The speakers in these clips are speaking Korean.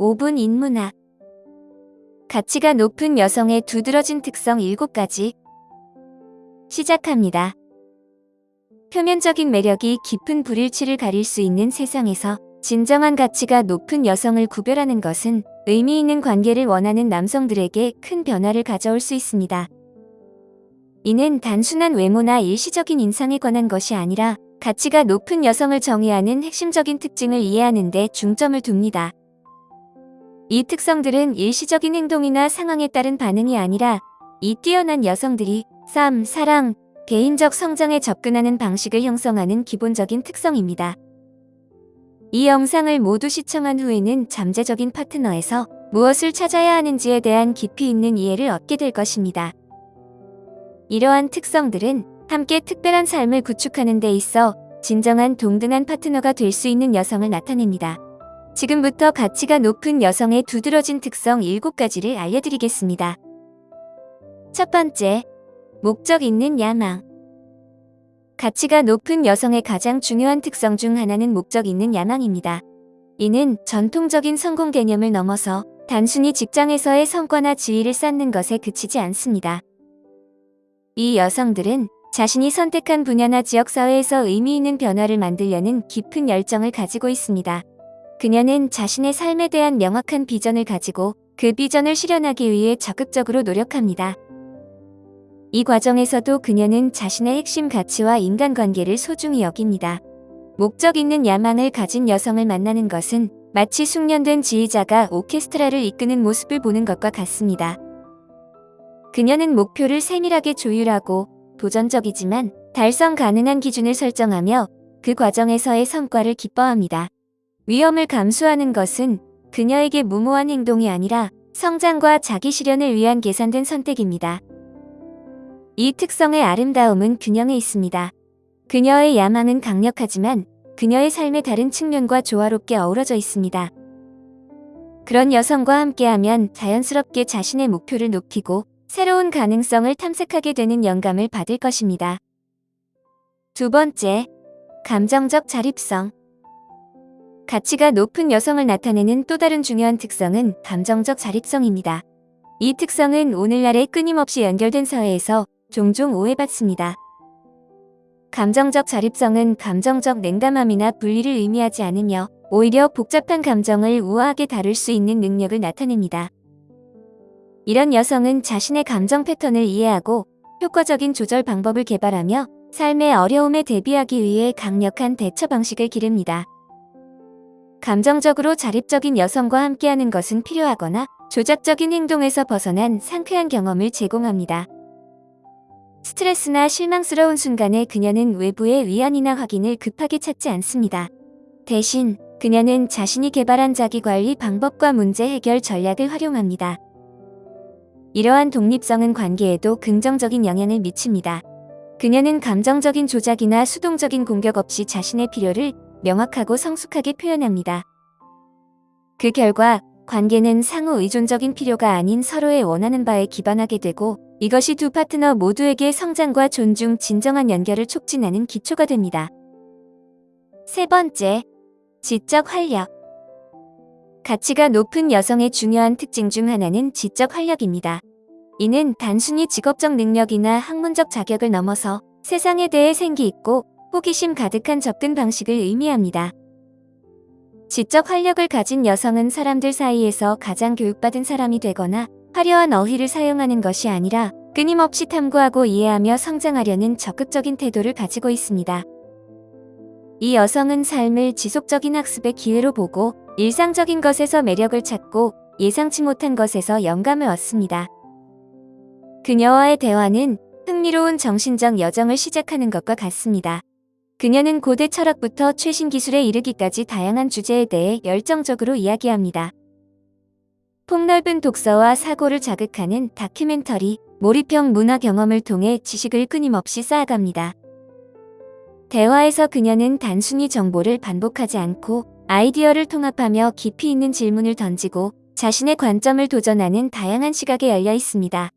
5분 인문학. 가치가 높은 여성의 두드러진 특성 7가지. 시작합니다. 표면적인 매력이 깊은 불일치를 가릴 수 있는 세상에서 진정한 가치가 높은 여성을 구별하는 것은 의미 있는 관계를 원하는 남성들에게 큰 변화를 가져올 수 있습니다. 이는 단순한 외모나 일시적인 인상에 관한 것이 아니라 가치가 높은 여성을 정의하는 핵심적인 특징을 이해하는 데 중점을 둡니다. 이 특성들은 일시적인 행동이나 상황에 따른 반응이 아니라 이 뛰어난 여성들이 삶, 사랑, 개인적 성장에 접근하는 방식을 형성하는 기본적인 특성입니다. 이 영상을 모두 시청한 후에는 잠재적인 파트너에서 무엇을 찾아야 하는지에 대한 깊이 있는 이해를 얻게 될 것입니다. 이러한 특성들은 함께 특별한 삶을 구축하는 데 있어 진정한 동등한 파트너가 될 수 있는 여성을 나타냅니다. 지금부터 가치가 높은 여성의 두드러진 특성 7가지를 알려드리겠습니다. 첫 번째, 목적 있는 야망. 가치가 높은 여성의 가장 중요한 특성 중 하나는 목적 있는 야망입니다. 이는 전통적인 성공 개념을 넘어서 단순히 직장에서의 성과나 지위를 쌓는 것에 그치지 않습니다. 이 여성들은 자신이 선택한 분야나 지역사회에서 의미 있는 변화를 만들려는 깊은 열정을 가지고 있습니다. 그녀는 자신의 삶에 대한 명확한 비전을 가지고 그 비전을 실현하기 위해 적극적으로 노력합니다. 이 과정에서도 그녀는 자신의 핵심 가치와 인간관계를 소중히 여깁니다. 목적 있는 야망을 가진 여성을 만나는 것은 마치 숙련된 지휘자가 오케스트라를 이끄는 모습을 보는 것과 같습니다. 그녀는 목표를 세밀하게 조율하고 도전적이지만 달성 가능한 기준을 설정하며 그 과정에서의 성과를 기뻐합니다. 위험을 감수하는 것은 그녀에게 무모한 행동이 아니라 성장과 자기 실현을 위한 계산된 선택입니다. 이 특성의 아름다움은 균형에 있습니다. 그녀의 야망은 강력하지만 그녀의 삶의 다른 측면과 조화롭게 어우러져 있습니다. 그런 여성과 함께하면 자연스럽게 자신의 목표를 높이고 새로운 가능성을 탐색하게 되는 영감을 받을 것입니다. 두 번째, 감정적 자립성. 가치가 높은 여성을 나타내는 또 다른 중요한 특성은 감정적 자립성입니다. 이 특성은 오늘날의 끊임없이 연결된 사회에서 종종 오해받습니다. 감정적 자립성은 감정적 냉담함이나 분리를 의미하지 않으며 오히려 복잡한 감정을 우아하게 다룰 수 있는 능력을 나타냅니다. 이런 여성은 자신의 감정 패턴을 이해하고 효과적인 조절 방법을 개발하며 삶의 어려움에 대비하기 위해 강력한 대처 방식을 기릅니다. 감정적으로 자립적인 여성과 함께하는 것은 필요하거나 조작적인 행동에서 벗어난 상쾌한 경험을 제공합니다. 스트레스나 실망스러운 순간에 그녀는 외부의 위안이나 확인을 급하게 찾지 않습니다. 대신 그녀는 자신이 개발한 자기관리 방법과 문제 해결 전략을 활용합니다. 이러한 독립성은 관계에도 긍정적인 영향을 미칩니다. 그녀는 감정적인 조작이나 수동적인 공격 없이 자신의 필요를 명확하고 성숙하게 표현합니다. 그 결과 관계는 상호 의존적인 필요가 아닌 서로의 원하는 바에 기반하게 되고 이것이 두 파트너 모두에게 성장과 존중, 진정한 연결을 촉진하는 기초가 됩니다. 세 번째, 지적 활력. 가치가 높은 여성의 중요한 특징 중 하나는 지적 활력입니다. 이는 단순히 직업적 능력이나 학문적 자격을 넘어서 세상에 대해 생기 있고 호기심 가득한 접근 방식을 의미합니다. 지적 활력을 가진 여성은 사람들 사이에서 가장 교육받은 사람이 되거나 화려한 어휘를 사용하는 것이 아니라 끊임없이 탐구하고 이해하며 성장하려는 적극적인 태도를 가지고 있습니다. 이 여성은 삶을 지속적인 학습의 기회로 보고 일상적인 것에서 매력을 찾고 예상치 못한 것에서 영감을 얻습니다. 그녀와의 대화는 흥미로운 정신적 여정을 시작하는 것과 같습니다. 그녀는 고대 철학부터 최신 기술에 이르기까지 다양한 주제에 대해 열정적으로 이야기합니다. 폭넓은 독서와 사고를 자극하는 다큐멘터리, 몰입형 문화 경험을 통해 지식을 끊임없이 쌓아갑니다. 대화에서 그녀는 단순히 정보를 반복하지 않고 아이디어를 통합하며 깊이 있는 질문을 던지고 자신의 관점을 도전하는 다양한 시각에 열려 있습니다.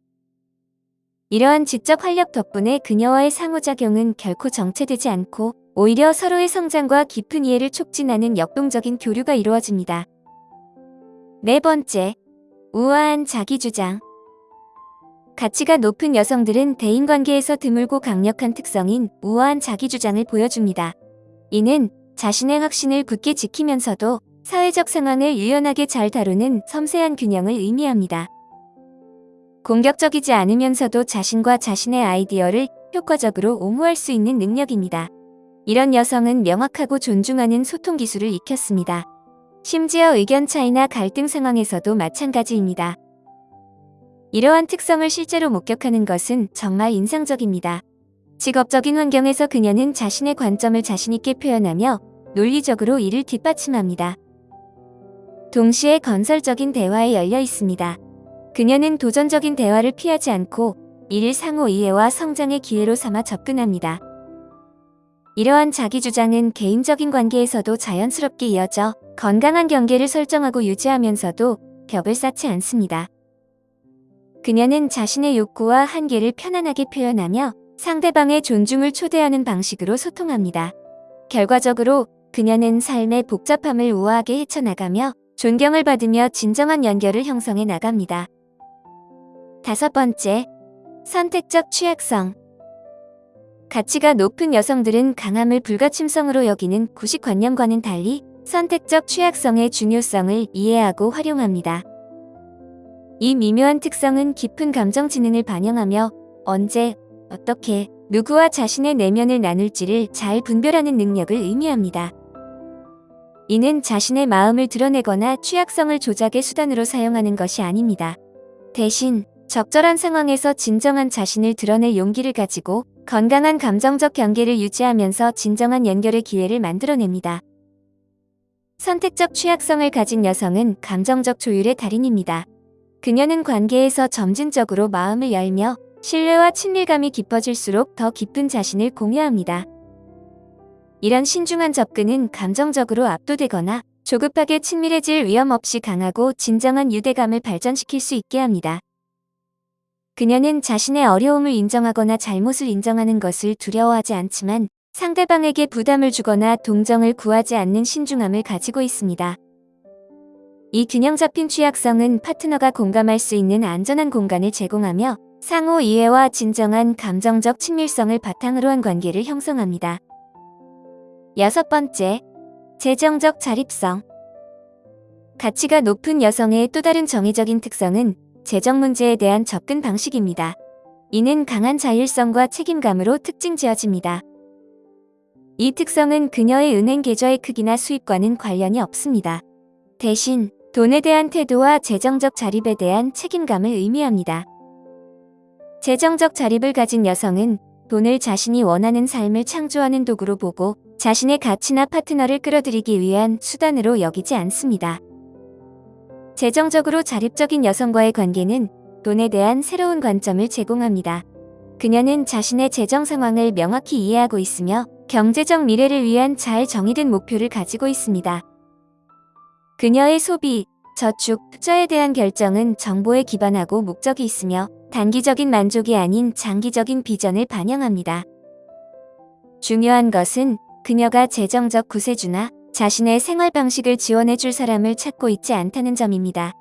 이러한 지적 활력 덕분에 그녀와의 상호작용은 결코 정체되지 않고 오히려 서로의 성장과 깊은 이해를 촉진하는 역동적인 교류가 이루어집니다. 네 번째, 우아한 자기주장. 가치가 높은 여성들은 대인관계에서 드물고 강력한 특성인 우아한 자기주장을 보여줍니다. 이는 자신의 확신을 굳게 지키면서도 사회적 상황을 유연하게 잘 다루는 섬세한 균형을 의미합니다. 공격적이지 않으면서도 자신과 자신의 아이디어를 효과적으로 옹호할 수 있는 능력입니다. 이런 여성은 명확하고 존중하는 소통 기술을 익혔습니다. 심지어 의견 차이나 갈등 상황에서도 마찬가지입니다. 이러한 특성을 실제로 목격하는 것은 정말 인상적입니다. 직업적인 환경에서 그녀는 자신의 관점을 자신있게 표현하며 논리적으로 이를 뒷받침합니다. 동시에 건설적인 대화에 열려 있습니다. 그녀는 도전적인 대화를 피하지 않고 이를 상호 이해와 성장의 기회로 삼아 접근합니다. 이러한 자기주장은 개인적인 관계에서도 자연스럽게 이어져 건강한 경계를 설정하고 유지하면서도 벽을 쌓지 않습니다. 그녀는 자신의 욕구와 한계를 편안하게 표현하며 상대방의 존중을 초대하는 방식으로 소통합니다. 결과적으로 그녀는 삶의 복잡함을 우아하게 헤쳐나가며 존경을 받으며 진정한 연결을 형성해 나갑니다. 다섯 번째, 선택적 취약성. 가치가 높은 여성들은 강함을 불가침성으로 여기는 구식관념과는 달리 선택적 취약성의 중요성을 이해하고 활용합니다. 이 미묘한 특성은 깊은 감정 지능을 반영하며 언제, 어떻게, 누구와 자신의 내면을 나눌지를 잘 분별하는 능력을 의미합니다. 이는 자신의 마음을 드러내거나 취약성을 조작의 수단으로 사용하는 것이 아닙니다. 대신 적절한 상황에서 진정한 자신을 드러낼 용기를 가지고 건강한 감정적 경계를 유지하면서 진정한 연결의 기회를 만들어냅니다. 선택적 취약성을 가진 여성은 감정적 조율의 달인입니다. 그녀는 관계에서 점진적으로 마음을 열며 신뢰와 친밀감이 깊어질수록 더 깊은 자신을 공유합니다. 이런 신중한 접근은 감정적으로 압도되거나 조급하게 친밀해질 위험 없이 강하고 진정한 유대감을 발전시킬 수 있게 합니다. 그녀는 자신의 어려움을 인정하거나 잘못을 인정하는 것을 두려워하지 않지만 상대방에게 부담을 주거나 동정을 구하지 않는 신중함을 가지고 있습니다. 이 균형 잡힌 취약성은 파트너가 공감할 수 있는 안전한 공간을 제공하며 상호 이해와 진정한 감정적 친밀성을 바탕으로 한 관계를 형성합니다. 여섯 번째, 재정적 자립성. 가치가 높은 여성의 또 다른 정의적인 특성은 재정 문제에 대한 접근 방식입니다. 이는 강한 자율성과 책임감으로 특징 지어집니다. 이 특성은 그녀의 은행 계좌의 크기나 수입과는 관련이 없습니다. 대신 돈에 대한 태도와 재정적 자립에 대한 책임감을 의미합니다. 재정적 자립을 가진 여성은 돈을 자신이 원하는 삶을 창조하는 도구로 보고 자신의 가치나 파트너를 끌어들이기 위한 수단으로 여기지 않습니다. 재정적으로 자립적인 여성과의 관계는 돈에 대한 새로운 관점을 제공합니다. 그녀는 자신의 재정 상황을 명확히 이해하고 있으며 경제적 미래를 위한 잘 정의된 목표를 가지고 있습니다. 그녀의 소비, 저축, 투자에 대한 결정은 정보에 기반하고 목적이 있으며 단기적인 만족이 아닌 장기적인 비전을 반영합니다. 중요한 것은 그녀가 재정적 구세주나 자신의 생활 방식을 지원해줄 사람을 찾고 있지 않다는 점입니다.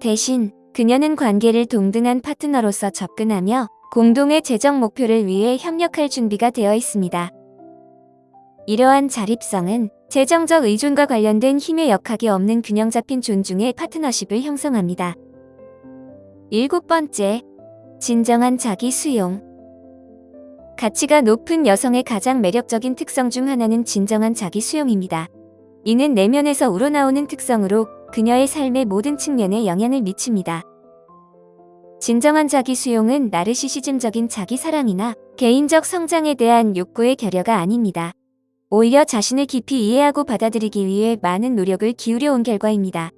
대신 그녀는 관계를 동등한 파트너로서 접근하며 공동의 재정 목표를 위해 협력할 준비가 되어 있습니다. 이러한 자립성은 재정적 의존과 관련된 힘의 역학이 없는 균형 잡힌 존중의 파트너십을 형성합니다. 일곱 번째, 진정한 자기 수용. 가치가 높은 여성의 가장 매력적인 특성 중 하나는 진정한 자기 수용입니다. 이는 내면에서 우러나오는 특성으로 그녀의 삶의 모든 측면에 영향을 미칩니다. 진정한 자기 수용은 나르시시즘적인 자기 사랑이나 개인적 성장에 대한 욕구의 결여가 아닙니다. 오히려 자신을 깊이 이해하고 받아들이기 위해 많은 노력을 기울여 온 결과입니다.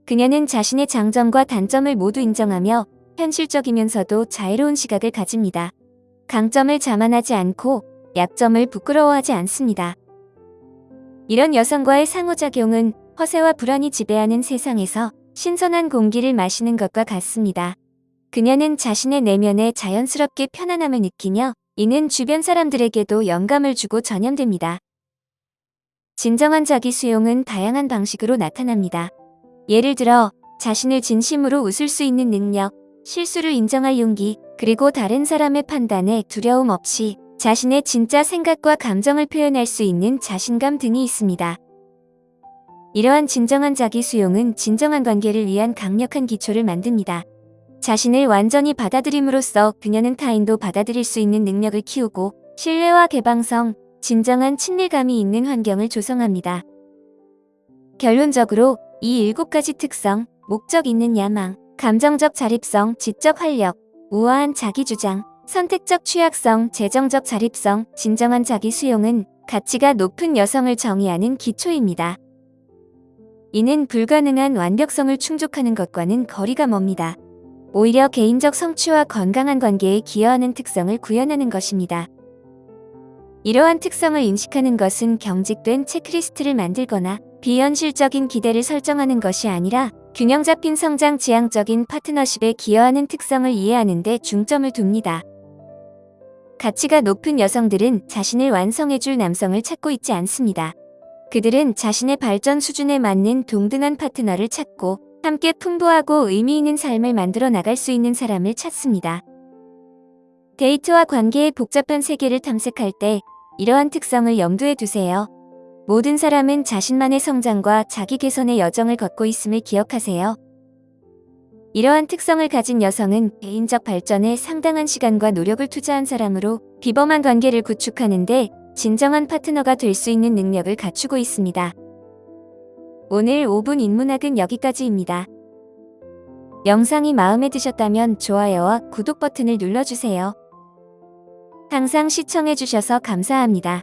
그녀는 자신의 장점과 단점을 모두 인정하며 현실적이면서도 자애로운 시각을 가집니다. 강점을 자만하지 않고 약점을 부끄러워하지 않습니다. 이런 여성과의 상호작용은 허세와 불안이 지배하는 세상에서 신선한 공기를 마시는 것과 같습니다. 그녀는 자신의 내면에 자연스럽게 편안함을 느끼며 이는 주변 사람들에게도 영감을 주고 전염됩니다. 진정한 자기 수용은 다양한 방식으로 나타납니다. 예를 들어 자신을 진심으로 웃을 수 있는 능력, 실수를 인정할 용기, 그리고 다른 사람의 판단에 두려움 없이 자신의 진짜 생각과 감정을 표현할 수 있는 자신감 등이 있습니다. 이러한 진정한 자기 수용은 진정한 관계를 위한 강력한 기초를 만듭니다. 자신을 완전히 받아들임으로써 그녀는 타인도 받아들일 수 있는 능력을 키우고 신뢰와 개방성, 진정한 친밀감이 있는 환경을 조성합니다. 결론적으로 이 7가지 특성, 목적 있는 야망, 감정적 자립성, 지적 활력, 우아한 자기주장, 선택적 취약성, 재정적 자립성, 진정한 자기 수용은 가치가 높은 여성을 정의하는 기초입니다. 이는 불가능한 완벽성을 충족하는 것과는 거리가 멉니다. 오히려 개인적 성취와 건강한 관계에 기여하는 특성을 구현하는 것입니다. 이러한 특성을 인식하는 것은 경직된 체크리스트를 만들거나 비현실적인 기대를 설정하는 것이 아니라 균형 잡힌 성장 지향적인 파트너십에 기여하는 특성을 이해하는 데 중점을 둡니다. 가치가 높은 여성들은 자신을 완성해줄 남성을 찾고 있지 않습니다. 그들은 자신의 발전 수준에 맞는 동등한 파트너를 찾고 함께 풍부하고 의미 있는 삶을 만들어 나갈 수 있는 사람을 찾습니다. 데이트와 관계의 복잡한 세계를 탐색할 때 이러한 특성을 염두에 두세요. 모든 사람은 자신만의 성장과 자기 개선의 여정을 걷고 있음을 기억하세요. 이러한 특성을 가진 여성은 개인적 발전에 상당한 시간과 노력을 투자한 사람으로 비범한 관계를 구축하는 데 진정한 파트너가 될 수 있는 능력을 갖추고 있습니다. 오늘 5분 인문학은 여기까지입니다. 영상이 마음에 드셨다면 좋아요와 구독 버튼을 눌러주세요. 항상 시청해주셔서 감사합니다.